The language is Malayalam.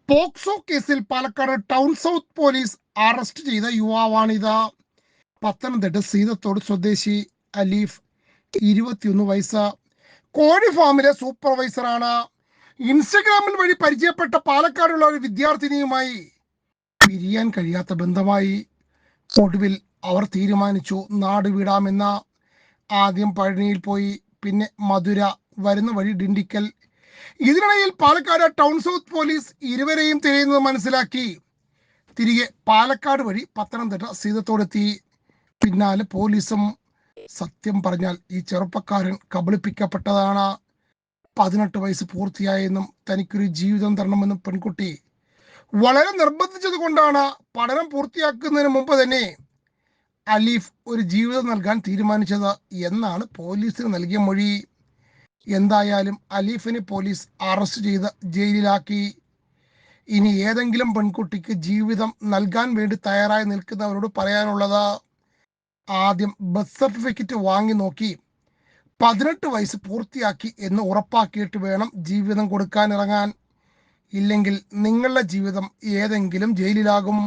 പോക്സോ കേസിൽ Palakkad town south police arrest ചെയ്ത യുവാവാണിത്. പത്തനംതിട്ട സീതത്തോട് സ്വദേശി അലീഫ്, 21 വയസ്സ്, കോഴി ഫാമിലെ സൂപ്പർവൈസറാണ്. ഇൻസ്റ്റഗ്രാമിൽ വഴി പരിചയപ്പെട്ട പാലക്കാടുള്ള ഒരു വിദ്യാർത്ഥിനിയുമായി പിരിയാൻ കഴിയാത്ത ബന്ധമായി. ഒടുവിൽ അവർ തീരുമാനിച്ചു നാട് വിടാമെന്ന്. ആദ്യം പഴനിയിൽ പോയി, പിന്നെ മധുര, വരുന്ന വഴി ഡിണ്ടിക്കൽ. ഇതിനിടയിൽ പാലക്കാട് ടൗൺ സൗത്ത് പോലീസ് ഇരുവരെയും തിരയുന്നത് മനസ്സിലാക്കി തിരികെ പാലക്കാട് വഴി പത്തനംതിട്ട സീതത്തോടെത്തി. പിന്നാലെ പോലീസും. സത്യം പറഞ്ഞാൽ ഈ ചെറുപ്പക്കാരൻ കബളിപ്പിക്കപ്പെട്ടതാണ്. 18 വയസ്സ് പൂർത്തിയായെന്നും തനിക്കൊരു ജീവിതം തരണമെന്നും പെൺകുട്ടി വളരെ നിർബന്ധിച്ചത് കൊണ്ടാണ് പഠനം പൂർത്തിയാക്കുന്നതിന് മുമ്പ് തന്നെ അലീഫ് ഒരു ജീവിതം നൽകാൻ തീരുമാനിച്ചത് എന്നാണ് പോലീസിന് നൽകിയ മൊഴി. എന്തായാലും അലീഫിനെ പോലീസ് അറസ്റ്റ് ചെയ്ത് ജയിലിലാക്കി. ഇനി ഏതെങ്കിലും പെൺകുട്ടിക്ക് ജീവിതം നൽകാൻ വേണ്ടി തയ്യാറായി നിൽക്കുന്നവരോട് പറയാനുള്ളത്, ആദ്യം ബർത്ത് സർട്ടിഫിക്കറ്റ് വാങ്ങി നോക്കി 18 വയസ്സ് പൂർത്തിയാക്കി എന്ന് ഉറപ്പാക്കിയിട്ട് വേണം ജീവിതം കൊടുക്കാൻ ഇറങ്ങാൻ. ഇല്ലെങ്കിൽ നിങ്ങളുടെ ജീവിതം ഏതെങ്കിലും ജയിലിലാകും.